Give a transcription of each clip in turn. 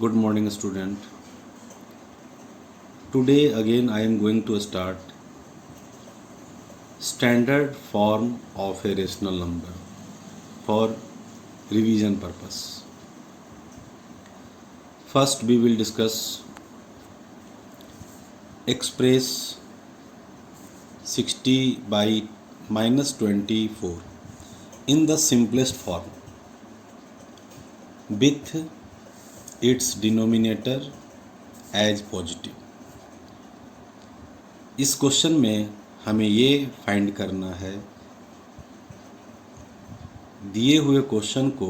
Good morning, student. Today again I am going to start standard form of a rational number for revision purpose. First we will discuss express 60 by minus 24 in the simplest form with its denominator as positive. इस question में हमें ये find करना है, दिए हुए question को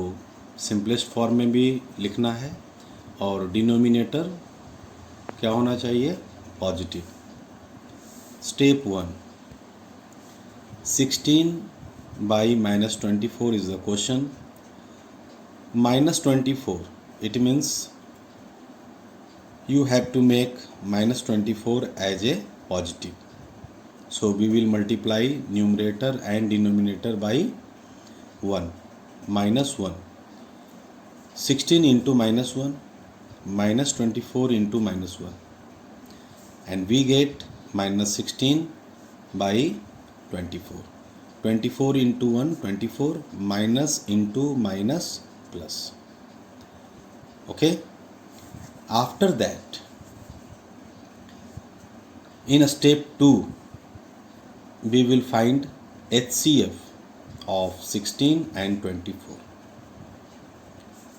simplest form में भी लिखना है और डिनोमिनेटर क्या होना चाहिए, positive. Step 1, 16 by minus 24 is the question. Minus 24, it means you have to make minus 24 as a positive. So we will multiply numerator and denominator by 1. Minus 1. 16 into minus 1. Minus 24 into minus 1. And we get minus 16 by 24. 24 into 1, 24. Minus into minus plus. Okay. After that, in step 2, we will find HCF of 16 and 24.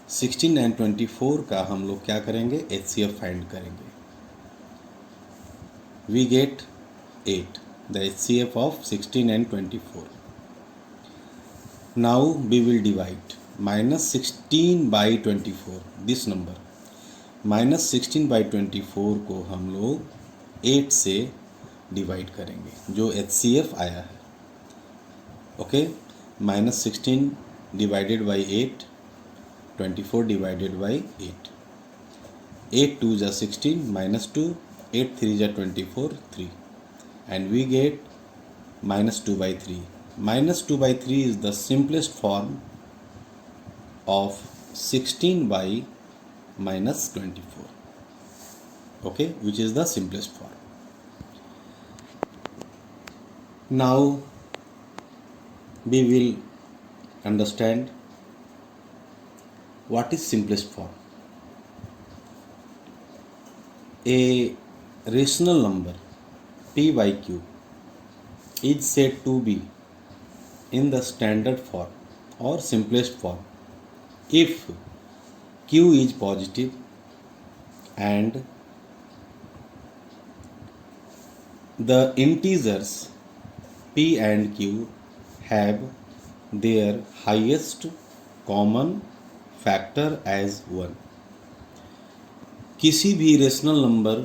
16 and 24 का हम लोग क्या करेंगे, HCF find करेंगे. We get 8, the HCF of 16 and 24. Now we will divide minus 16 by 24, this number. minus 16 by 24 को हम लोग 8 से डिवाइड करेंगे, जो HCF आया है. Okay, minus 16 divided by 8, 24 divided by 8. 8 2 जा 16, minus 2, 8 3 जा 24, 3. And we get minus 2 by 3. Minus 2 by 3 is the simplest form of 16 by minus 24. Okay, which is the simplest form. Now we will understand what is simplest form. A rational number p by q is said to be in the standard form or simplest form if q is positive and the integers p and q have their highest common factor as 1. किसी भी rational number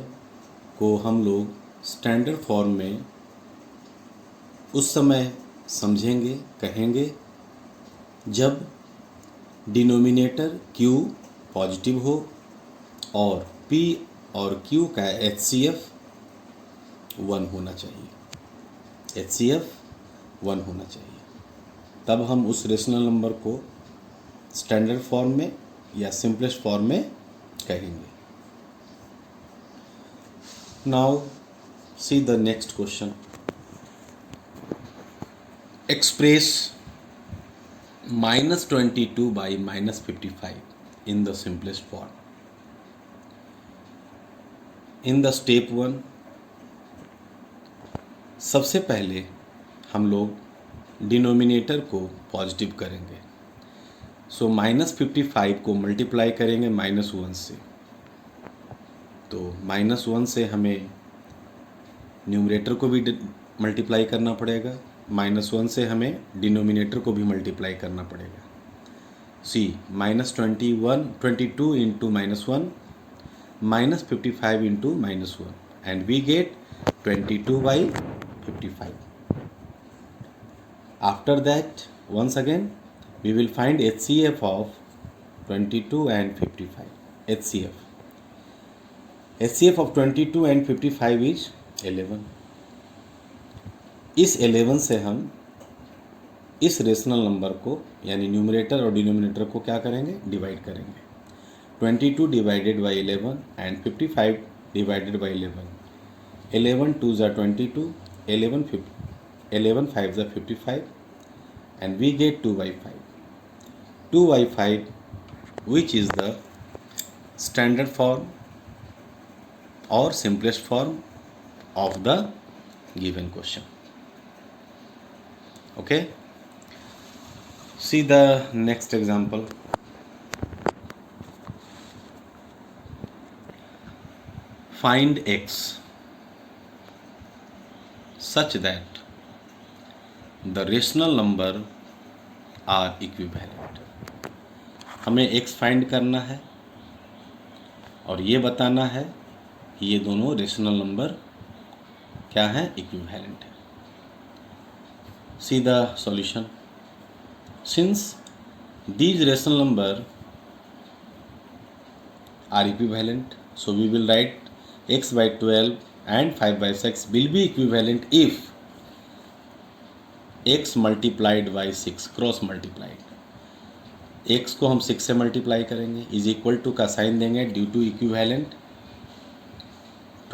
को हम लोग standard form में उस समय समझेंगे, कहेंगे जब डिनोमिनेटर q पॉजिटिव हो और p और q का HCF 1 होना चाहिए. HCF 1 होना चाहिए, तब हम उस रेशनल नंबर को स्टैंडर्ड फॉर्म में या सिंपलेस्ट फॉर्म में कहेंगे. Now see the next question. Express minus 22 by minus 55 in the simplest form. In the step 1, सबसे पहले हम लोग डिनोमिनेटर को पॉजिटिव करेंगे. सो माइनस 55 को मल्टीप्लाई करेंगे माइनस 1 से, तो माइनस 1 से हमें न्यूमरेटर को भी मल्टीप्लाई करना पड़ेगा, माइनस 1 से हमें डिनोमिनेटर को भी मल्टीप्लाई करना पड़ेगा. See minus 22 into minus 1 minus 55 into minus 1 and we get 22 by 55. After that, once again we will find HCF of 22 and 55. HCF of 22 and 55 is 11. इस 11 से हम इस रेशनल नंबर को यानी न्यूमरेटर और डिनोमिनेटर को क्या करेंगे, डिवाइड करेंगे. 22 divided by 11 and 55 divided by 11. 11 2s are 22, 11 5s are 55, and we get 2 by 5. 2 by 5, which is the standard form or simplest form of the given question. Okay, see the next example. Find x such that the rational number are equivalent. हमें x find करना है और ये बताना है कि ये दोनों रेशनल नंबर क्या है, इक्विवेलेंट है. सी the solution. Since these rational number are equivalent, so we will write x by 12 and 5 by 6 will be equivalent if x multiplied by 6 cross multiplied. x को हम 6 से मल्टीप्लाई करेंगे, इज इक्वल टू का sign देंगे due to equivalent.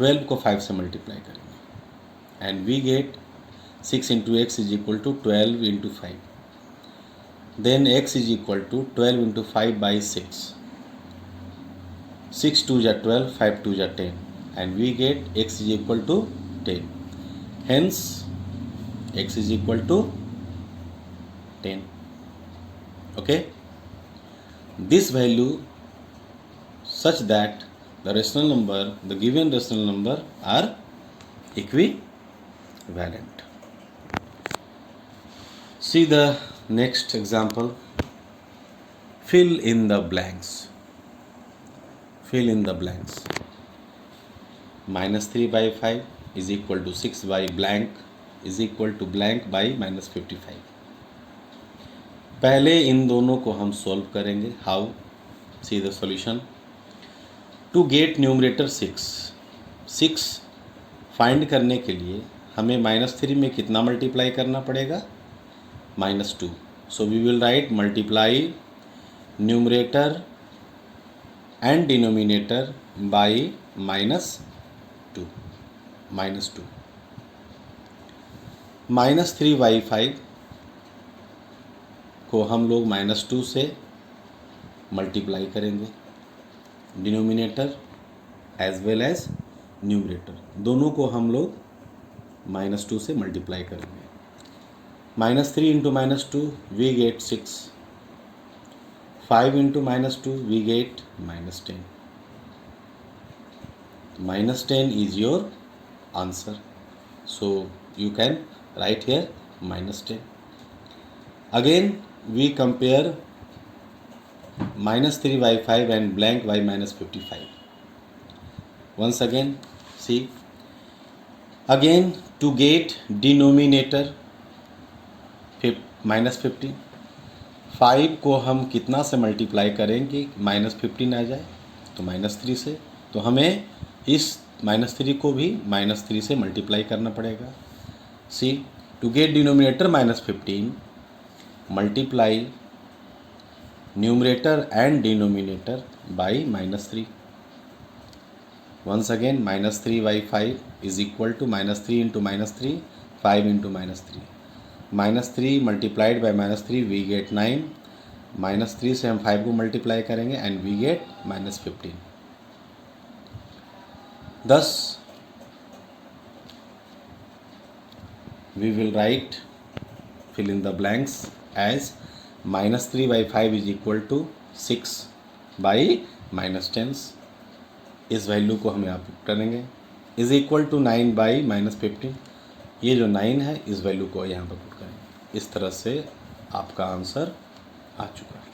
12 को 5 से multiply करेंगे and we get 6 into x is equal to 12 into 5. Then x is equal to 12 into 5 by 6. 6 2 जा 12, 5 2 जा 10, and we get x is equal to 10. Hence x is equal to 10. Okay, this value such that the rational number, the given rational number are equivalent. See the next example. Fill in the blanks. Fill in the blanks. -3 by 5 is equal to 6 by blank is equal to blank by -55. पहले इन दोनों को हम solve करेंगे. How? See the solution. To get numerator 6 find करने के लिए हमें -3 में कितना मल्टीप्लाई करना पड़ेगा? -2. So we will write multiply numerator and denominator by -2. -3 by 5 को हम लोग -2 से मल्टीप्लाई करेंगे. Denominator as well as numerator दोनों को हम लोग -2 से मल्टीप्लाई करेंगे. -3 into -2 we get 6. 5 into -2 we get -10. -10 is your answer, so you can write here -10. Again we compare -3 by 5 and blank by -55. Once again see, again to get denominator -15. 5 को हम कितना से मल्टीप्लाई करेंगे -15 आ जाए तो -3 से, तो हमें इस -3 को भी -3 से मल्टीप्लाई करना पड़ेगा. See to get denominator -15 multiply numerator and denominator by -3. Once again -3 by 5 is equal to -3 into -3 5 into -3. -3 multiplied by -3 we get 9. -3 से हम 5 को मल्टीप्लाई करेंगे and we get -15. Thus we will write, fill in the blanks as -3 by 5 is equal to 6 by -10. इस value को हम यहाँ put करेंगे is equal to 9 by -15. ये जो 9 है इस वैल्यू को यहाँ पर पुट करेंगे. इस तरह से आपका आंसर आ चुका है.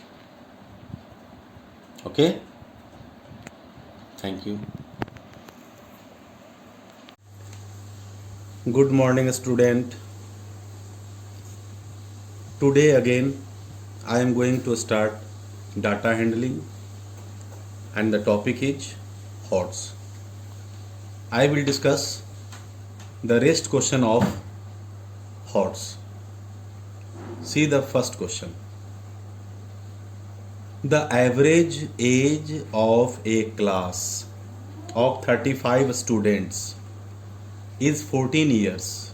Okay, thank you. Good morning student. Today again I am going to start data handling and the topic is HOTS. I will discuss the rest question of HOTS. See the first question. The average age of a class of 35 students is 14 years.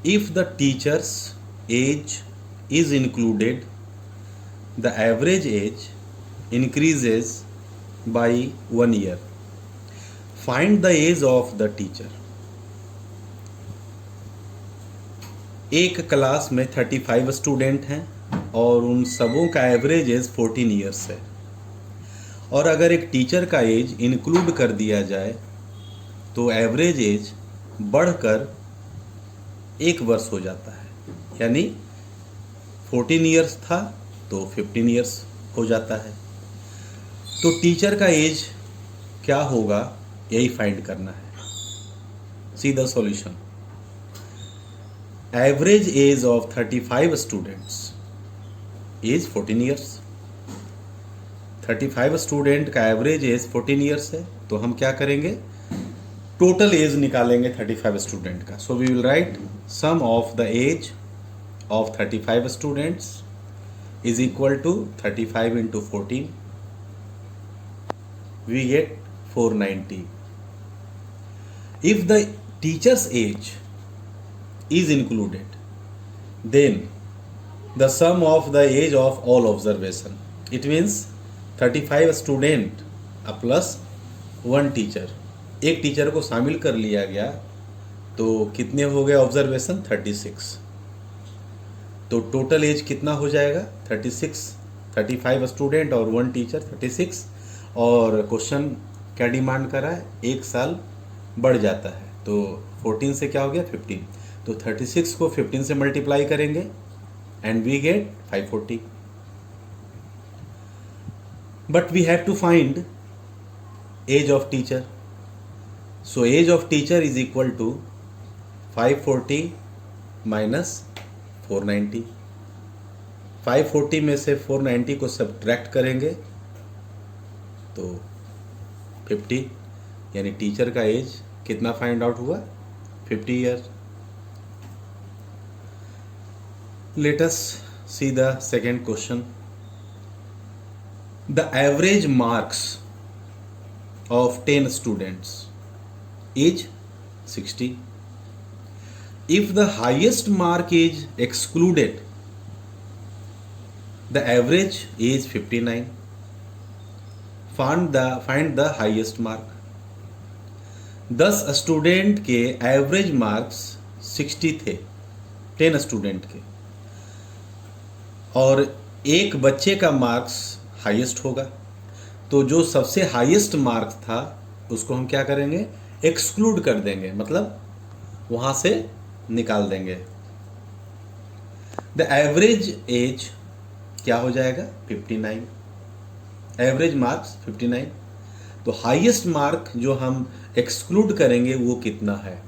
If the teacher's age is included, the average age increases by 1 year. Find the age of the teacher. एक class में 35 student हैं और उन सबों का average age 14 years है, और अगर एक टीचर का एज इंक्लूड कर दिया जाए तो एवरेज एज बढ़कर 1 वर्ष हो जाता है, यानी 14 ईयर्स था तो 15 ईयर्स हो जाता है। तो टीचर का एज क्या होगा यही फाइंड करना है। सीधा solution, average age of 35 students is 14 years. 35 student का एवरेज एज 14 ईयर्स है, तो हम क्या करेंगे, टोटल एज निकालेंगे 35 स्टूडेंट का। So we will write sum of the age of 35 students is equal to 35 into 14, we get 490. If the teacher's age is included, then the sum of the age of all observation, it means 35 student plus 1 teacher, एक teacher को शामिल कर लिया गया तो कितने हो गए ऑब्जर्वेशन, 36। तो टोटल एज कितना हो जाएगा, 36। 35 स्टूडेंट और 1 टीचर 36, और क्वेश्चन क्या डिमांड कर रहा है, 1 साल बढ़ जाता है, तो 14 से क्या हो गया 15, तो 36 को 15 से मल्टीप्लाई करेंगे and we get 540. But we have to find age of teacher, so age of teacher is equal to 540 minus 490. 540 में से 490 को सब्ट्रैक्ट करेंगे तो 50, यानी टीचर का एज कितना फाइंड आउट हुआ, 50 year. Let us see the second question. The average marks of 10 students is 60. If the highest mark is excluded, the average is 59. Find the highest mark. 10 student के average marks 60 थे 10 student के, और एक बच्चे का marks highest होगा, तो जो सबसे हाईएस्ट मार्क्स था उसको हम क्या करेंगे, एक्सक्लूड कर देंगे, मतलब वहां से निकाल देंगे. द एवरेज एज क्या हो जाएगा, 59. एवरेज मार्क्स 59, तो हाईएस्ट मार्क जो हम एक्सक्लूड करेंगे वो कितना है,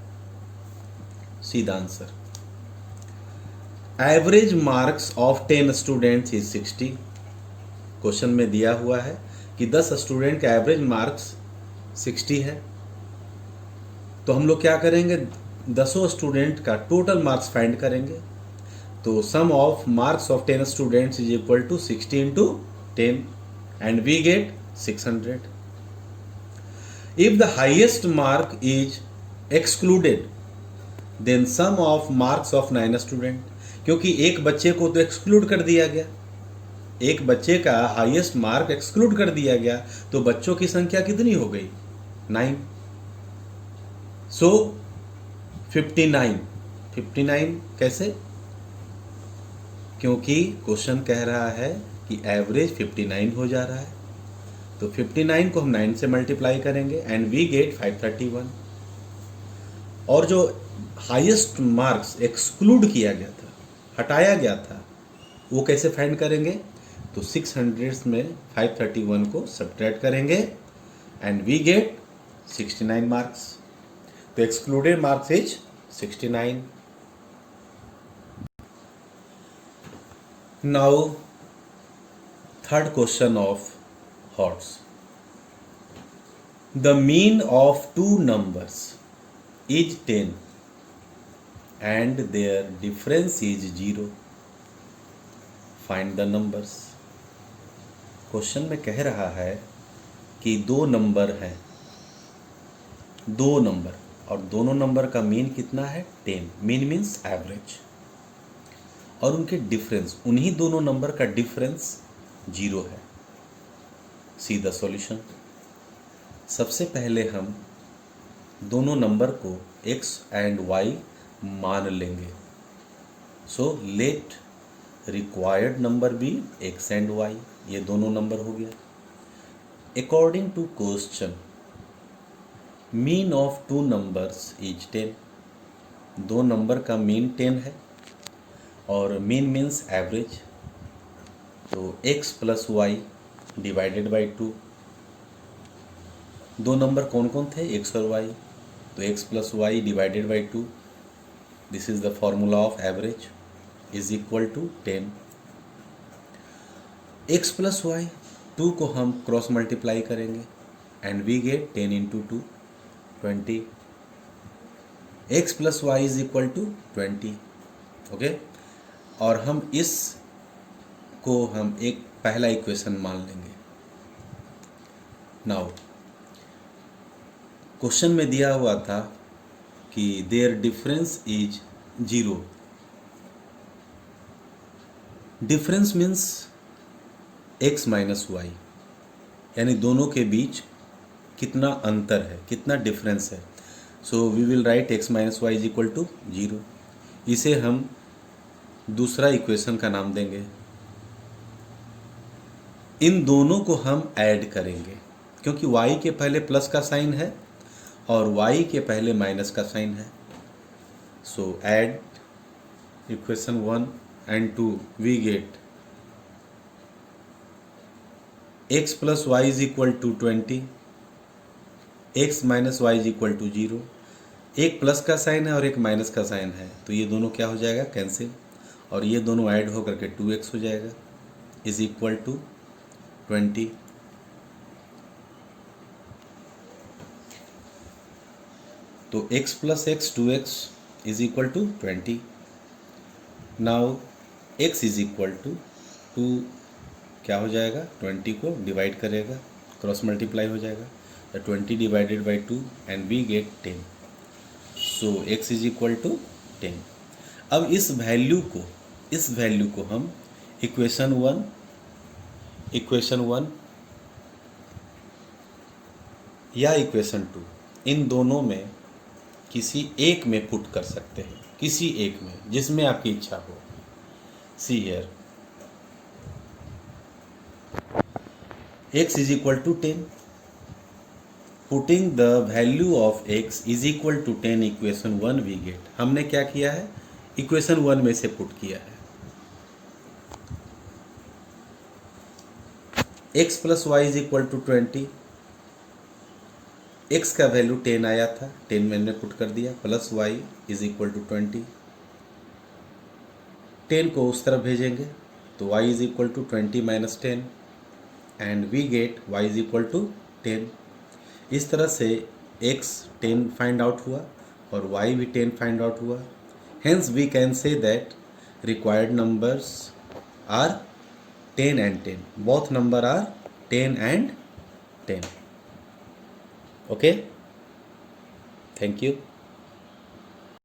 सीधा answer. Average marks of 10 students is 60. Question में दिया हुआ है कि 10 स्टूडेंट का एवरेज मार्क्स 60 है, तो हम लोग क्या करेंगे, 10 स्टूडेंट का टोटल मार्क्स फाइंड करेंगे. तो sum of marks of 10 students is equal to 60 into 10 and we get 600. If the highest mark is excluded, then sum of marks of 9 student, क्योंकि एक बच्चे को तो एक्सक्लूड कर दिया गया, एक बच्चे का हाईएस्ट मार्क एक्सक्लूड कर दिया गया, तो बच्चों की संख्या कितनी हो गई, 9. सो 59 कैसे, क्योंकि क्वेश्चन कह रहा है कि एवरेज 59 हो जा रहा है, तो 59 को हम 9 से मल्टीप्लाई करेंगे एंड वी गेट 531. और जो हाईएस्ट मार्क्स एक्सक्लूड किया गया था, हटाया गया था, वो कैसे फाइंड करेंगे, तो 600 में 531 को सब्ट्रैक्ट करेंगे एंड वी गेट 69 मार्क्स. तो excluded marks is 69. Now third question of HOTS. The mean of two numbers is 10 and their difference is 0. Find the numbers. Question में कह रहा है कि दो नंबर हैं, दो नंबर, और दोनों नंबर का मीन कितना है 10। मीन मीन्स एवरेज, और उनके डिफरेंस, उन्हीं दोनों नंबर का डिफरेंस 0 है। सी द सॉल्यूशन। सबसे पहले हम दोनों नंबर को x एंड y मान लेंगे। So let required number be x and y, ये दोनों नंबर हो गया। According to question mean of two numbers is 10। दो नंबर का मीन 10 है, और मीन मीन्स एवरेज, तो x plus y divided by 2। दो नंबर कौन कौन थे, x और y, तो x plus y divided by 2, this is the formula of average, is equal to 10। x plus y 2 को हम क्रॉस मल्टीप्लाई करेंगे and we get 10 into 2 20। x plus y is equal to 20। Okay, और हम इस को हम एक पहला इक्वेशन मान लेंगे। नाउ क्वेश्चन में दिया हुआ था कि their difference is 0। Difference means x minus y, यानी दोनों के बीच कितना अंतर है, कितना डिफरेंस है। So we will write x minus y is equal to 0। इसे हम दूसरा इक्वेशन का नाम देंगे। इन दोनों को हम ऐड करेंगे, क्योंकि y के पहले प्लस का साइन है और y के पहले माइनस का साइन है। So add equation 1 and 2, we get x plus y is equal to 20, x minus y is equal to 0। एक प्लस का साइन है और एक माइनस का साइन है, तो ये दोनों क्या हो जाएगा, कैंसिल, और ये दोनों ऐड होकर के 2x हो जाएगा, इज इक्वल टू 20। तो x plus x 2x is equal to 20। Now x is equal to 2, क्या हो जाएगा, 20 को डिवाइड करेगा, क्रॉस मल्टीप्लाई हो जाएगा, तो 20 divided by 2 and we get 10। So x is equal to 10। अब इस वैल्यू को हम इक्वेशन 1 या इक्वेशन 2, इन दोनों में किसी एक में पुट कर सकते हैं, किसी एक में जिसमें आपकी इच्छा हो। See here x is equal to 10. Putting the value of x is equal to 10 equation 1 we get। हमने क्या किया है, इक्वेशन 1 में से पुट किया है। x plus y is equal to 20। x का वैल्यू 10 आया था, 10 मैंने पुट कर दिया, plus y is equal to 20। 10 को उस तरफ भेजेंगे तो y is equal to 20 minus 10 and we get y is equal to 10। इस तरह से x 10 फाइंड आउट हुआ और y भी 10 फाइंड आउट हुआ। Hence we can say that required numbers are 10 and 10, both number are 10 and 10। okay, thank you।